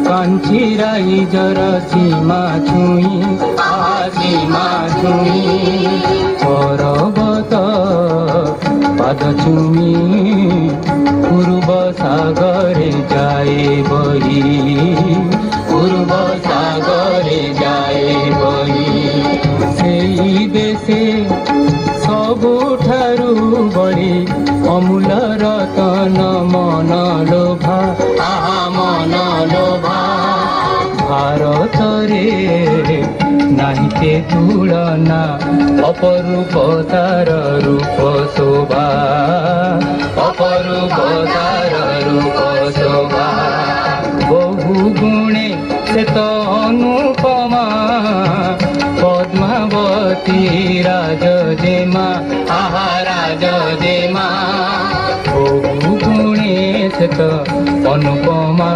कांचीराई जर सीमा छुई पर्वत पाद चुमी पूर्व सागरे जाए बही पूर्व सागरे जाए बही सेई देशे सबुठारु बड़ी अमूल रतन मन लोभा मन लोभा भारत रे नाहिते तुलना अपरूपतार रूप शोभा अपरूपतार रूप शोभा बहु गुणे से तो अनुपमा पद्मावती राजजेमा आहा राजजेमा बहु गुणे से तो अनुपमा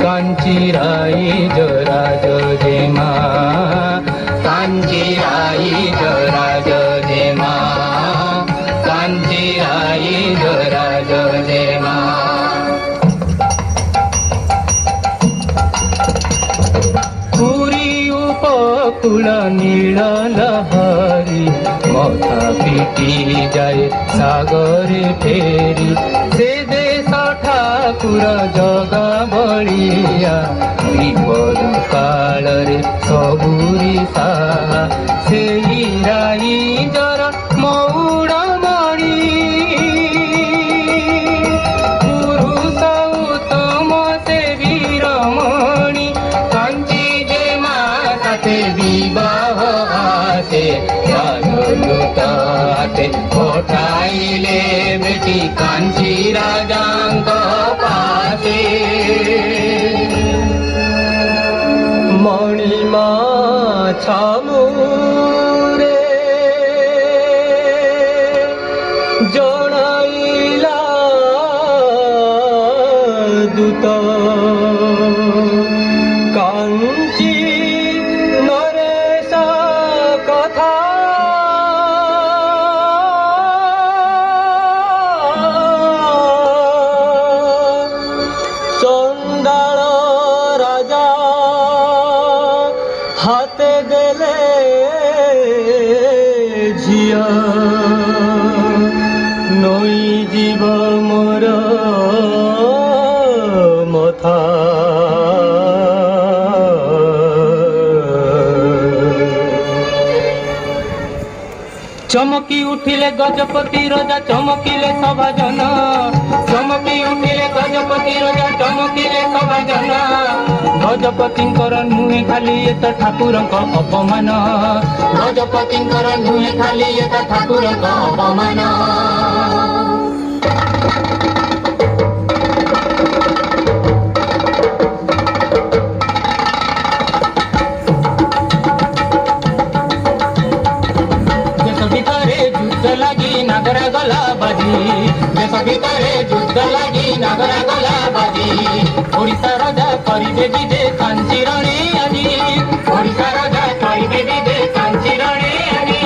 कांचीराई राजजेमा कांचीराई राजजेमा कांचीराई राजजेमा उपकूल नील लहरी मथा पिटी जाए सागरे फेरी से देश ठाकुर जगा बलिया विपद काल रे सबुरी साहा से राई जर मौड़ मणि पुरुष उत्तम से वीरमणि कांची विवाह आते राजदूत आते पठाइले बेटी कांची राजांक पासे मणिमा छामुरे जनाइला दूत कांची चंडाल राजा हाथे देले झिया नई जीव मोर मथा चमकी उठिले गजपति राजा चमकिले सभाजन चमकी उठिले गजपति राजा चमकिले सभाजन गजपतिंकर नुहे खाली एत ठाकुरंक अपमान गजपतिंकर नुहे खाली एत ठाकुरंक अपमान नागरा गला बाजी देश भितरे युद्ध लगी नागरा गला बाजी ओडिशा राजा करिबे विदे कांची रणे आजी ओडिशा राजा करिबे विदे कांची रणे आजी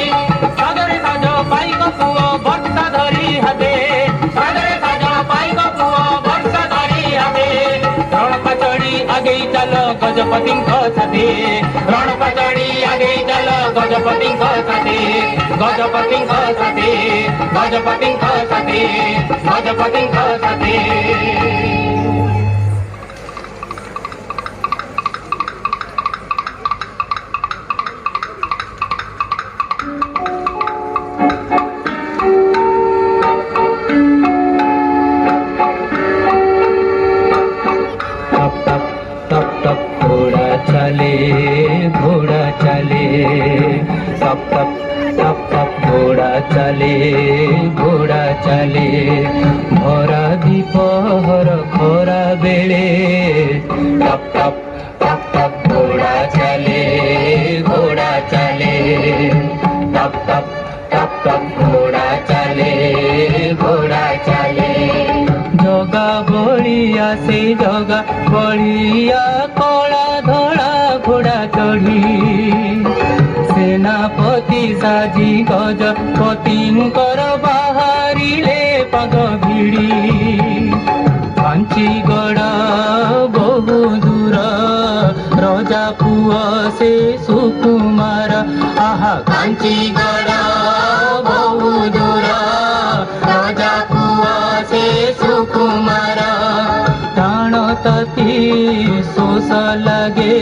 सागरे साज पाइक पुओ वर्षा धरी हाते सागरे साज पाइक पुओ वर्षा धरी हाते रण पाचड़ी आगे चल गजपतिंक साथे रण पाचड़ी आगे चल गजपतिंक साथे गजपतिंक साथे गजपतिंक साथे गजपतिंक साथे घोड़ा चले टप टप टप टप घोड़ा चले भरा दीपहर खरा बेले टप टप टप टप घोड़ा चले टप टप टप टप घोड़ा चले जगा बलिया से जगा बलिया कला धड़ा घोड़ा चढ़ी सेनापति साजी गजपतिंकर बाहरिले पग भिड़ी कांचीगढ़ बहु दूर राजा पुआ से सुकुमार आहा कांचीगढ़ बहु दूर राजा पुआ से सुकुमार टाण तती शोष लगे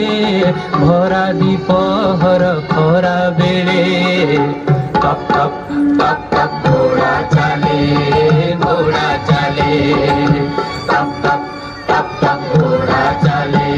भरा दीपहर खरा बेले टप टप टप टप घोड़ा चले टप टप टप टप घोड़ा चले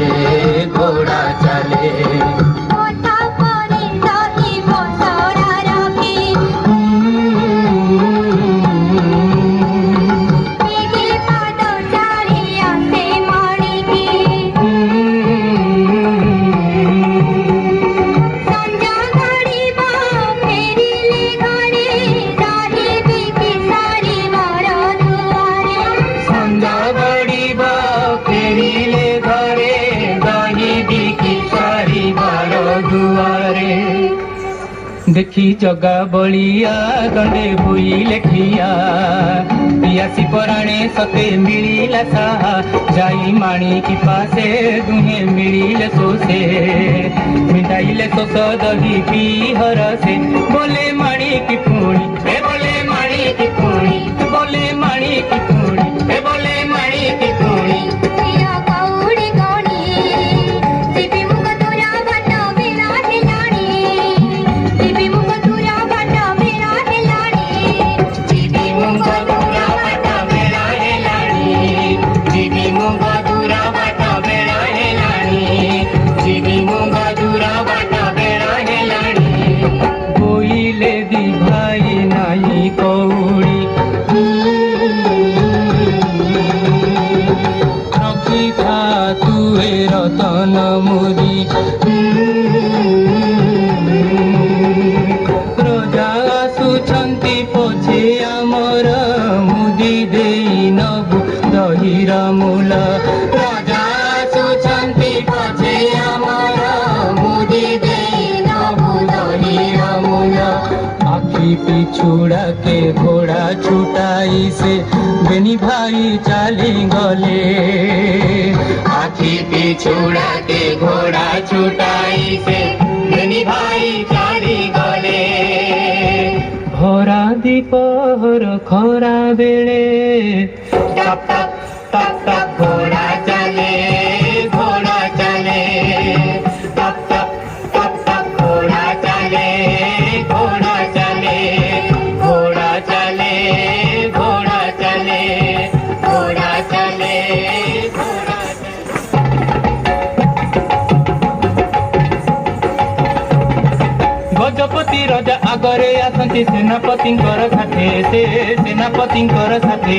देखी जगा बलिया गंडे भुई लेखिया पियासी पराणे सते मिलिला साहा जाई माणी की पासे दुहे मिलिले सोसे मिटाइले सोस दही पी हरसे बोले माणी की पुणी बोले माणी की पुणी बोले माणी की पुणी बोले माणी की पुणी रतन मुदी रजा आसुछंती पछे आमर मुदी देई नबु दहीर मूल रजा आसुछंती पछे आमर मुदी देई नबु दहीर मूल आखि पिछुड़ा के घोड़ा छुटाई से बेनी भाई चाली गले आखि पिछुड़ा के घोड़ा छुटाई से बेनी भाई चाली गले भरा दीपहर खरा बेले टप टप टप टप घोड़ा चले टप टप टप टप घोड़ा चले घोड़ा चले गजपति राजा आगरे आसंती सेनापतिंकर साथे से सेनापतिंकर साथे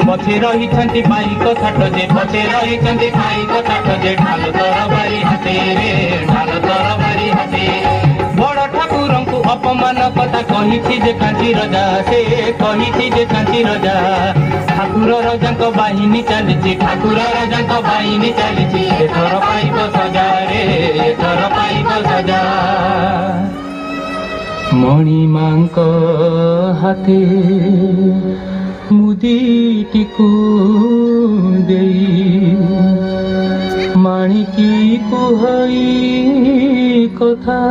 पछे रहिछंती पाइक छाट जे पछे रहिछंती पाइक छाट जे ढाल तरबारी हाते बड़ ठाकुरंकु अपमान कथा कहिछि जे कांची राजा से कहिछि जे कांची राजा ठाकुर राजांक बाहिनी चलिछि एथर पाइब सजा एथर पाइब सजा मणिमांक हाथे मुदीटिकु देई माणिकी कुहई कथा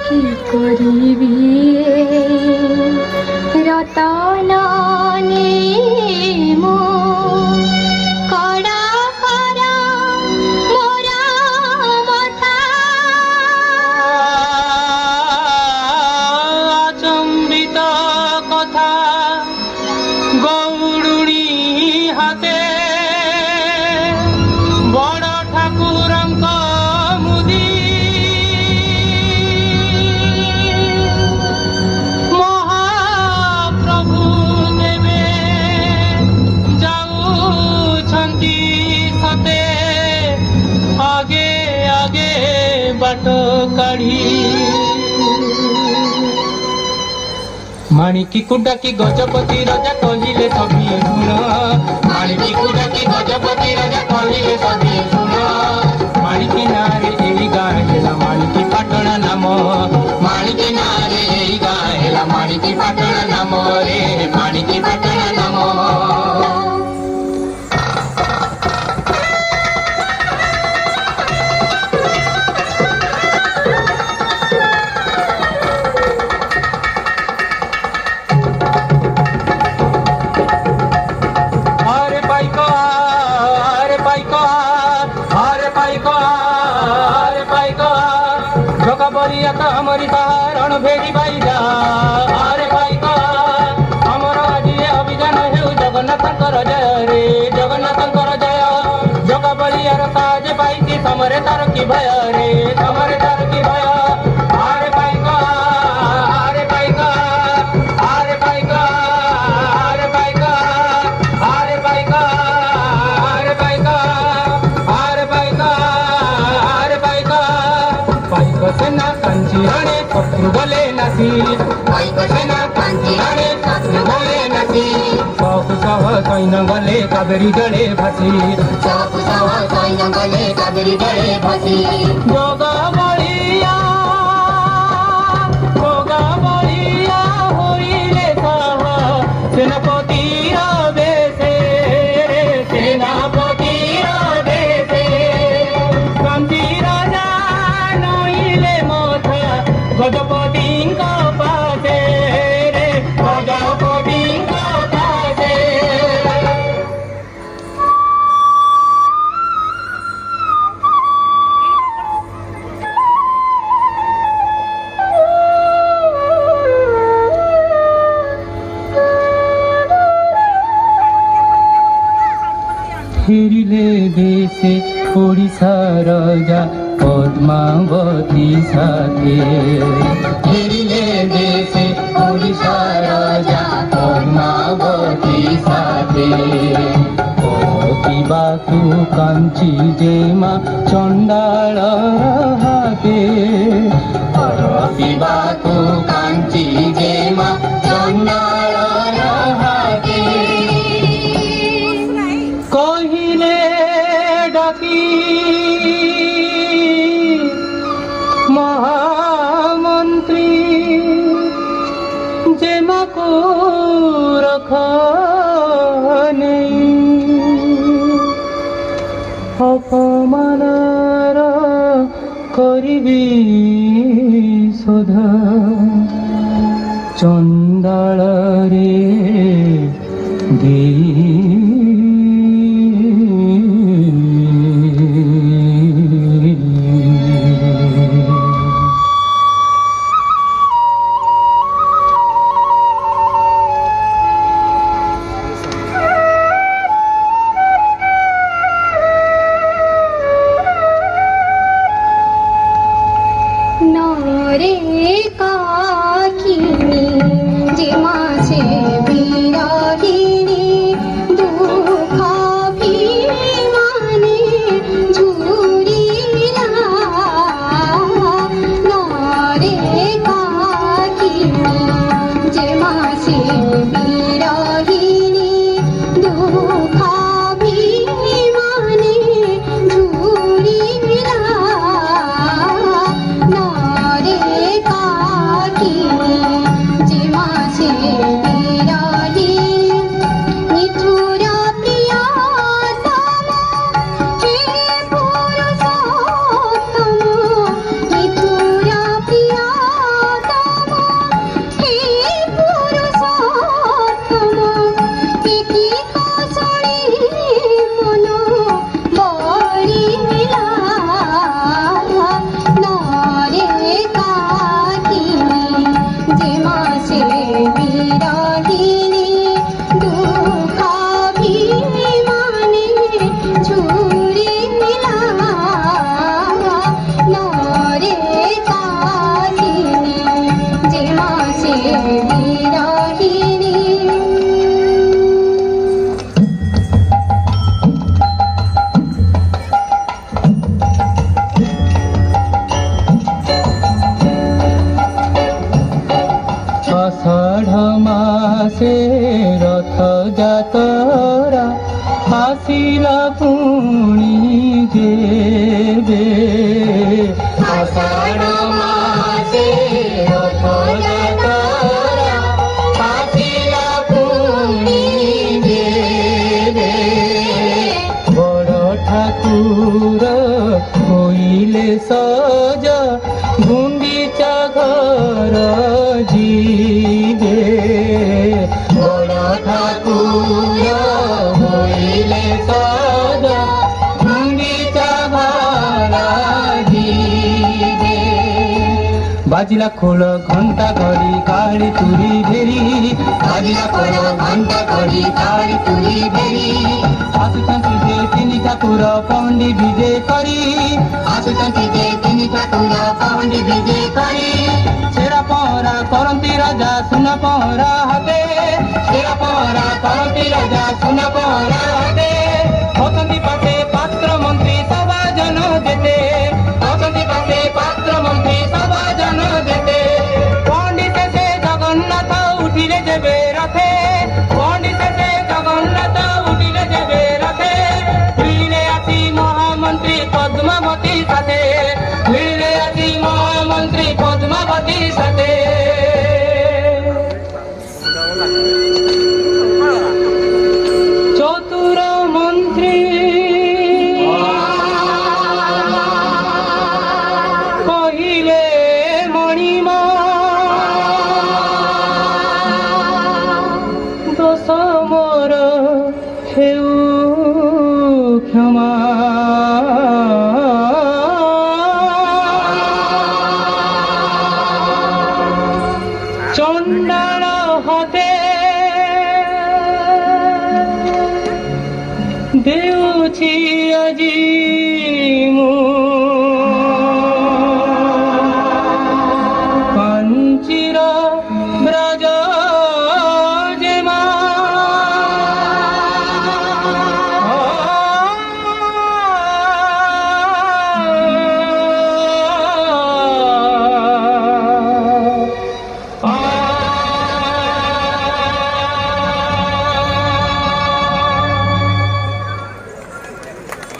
कि करिबी रतन नेमो ହାତ କାଢି ମାଣିକୀକୁ ଡାକି ଗଜପତି ରାଜା କହିଲେ ସଭିଏ ଶୁଣ ମାଣିକୀକୁ ଡାକି ଗଜପତି ରାଜା କହିଲେ ସଭିଏ ଶୁଣ ମାଣିକୀ ନାଁରେ ଏଇ ଗାଁ ହେଲା ମାଣିକୀ ପାଟଣା ନାମ ମାଣିକୀ ନାଁରେ ଏଇ ଗାଁ ହେଲା ମାଣିକୀ ପାଟଣା ନାମ ରେ ମାଣିକୀ ପାଟଣା ନାମ हमारी रण भेड़ी भाई जा अरे भाई का हमर आज अभियान हेउ जगन्नाथंकर जय रे जगन्नाथंकर जय जग बलियार साज पाई समरे तार की भय रे समरे तार की भय अरे भाई का अरे भाई का अरे भाई का अरे भाई का अरे भाई का अरे भाई का अरे भाई का अरे भाई का भाई का सेना कांचीराणे शत्रु बोले नासी भाई को सेना कांचीराणे शत्रु बोले नासी सबु सह सैन्य गले कावेरी जड़े भासी सबु सह सैन्य गले कावेरी जड़े भासी जोगा बलिया होइले सह सेनापति बेसे सेनापति बेसे कांची राजा नइले मथा गजपतिंको पासे रे गजपतिंको पासे फेरिले देशे ओडिशा राजा पद्मावती साथे फेरिले देशे ओडिशा राजा पद्मावती साथे पिबाकु कांची जेमा चंडाल हाते पिबाकु कांची जेमा चंडाल हाते कहिले डाकी महामंत्री जेमा को रखा नहीं अपमानर करिबी शोध चंडाल रे नरे काकिनी जेमा ମାସେ ରଥଯାତ୍ରା ଆସିଲା ପୁଣି ଯେବେ ଆଷାଢ଼ ମାସେ ରଥଯାତ୍ରା ଆସିଲା ପୁଣି ଯେବେ ବଡ଼ ଠାକୁର ହୋଇଲେ ସଜ ଗୁଣ୍ଡିଚା ଘର ଯିବେ ବଡ଼ ଠାକୁର ହୋଇଲେ ସଜ ଗୁଣ୍ଡିଚା ଘର ଯିବେ ବାଜିଲା ଖୋଳ ଘଣ୍ଟା ଘଡ଼ି କାଳି ତୁରି ଭେରି ବାଜିଲା ଖୋଳ ଘଣ୍ଟା ଘଡ଼ି କାଳି ତୁରି ଭେରି ଆସୁଛନ୍ତି ଯେ ତିନି ଠାକୁର ପଣ୍ଡି ବିଜେ କରି ଆସୁଛନ୍ତି ଯେ ତିନି ଠାକୁର ପଣ୍ଡି ବିଜେ କରି ଛେରା ପହଁରା କରନ୍ତି ରାଜା ସୁନା ପହଁରା ହାତେ ଛେରା ପହଁରା କରନ୍ତି ରାଜା ସୁନା ପହଁରା ହାତେ ଅଛନ୍ତି ପାଶେ ପାତ୍ର ମନ୍ତ୍ରୀ ସଭା ଜନ ଯେତେ ଅଛନ୍ତି ପାଶେ ପାତ୍ର ମନ୍ତ୍ରୀ ସଭା ଜନ ଯେତେ ପଣ୍ଡି ଶେଷେ ଜଗନ୍ନାଥ ଉଠିଲେ ଯେବେ ରଥେ ପଣ୍ଡି ଶେଷେ ଜଗନ୍ନାଥ ଉଠିଲେ ଯେବେ ରଥେ ଭିড়ে আসি মহামন্ত্রী পদ্মাবতী সাথে ভিড়ে আসি মহামন্ত্রী পদ্মাবতী সাথে চতুর মন্ত্রী কহিলে মণিমা দোষ মোর হেউ ক্ষমা চণ্ডাল হতে দেউছি আজি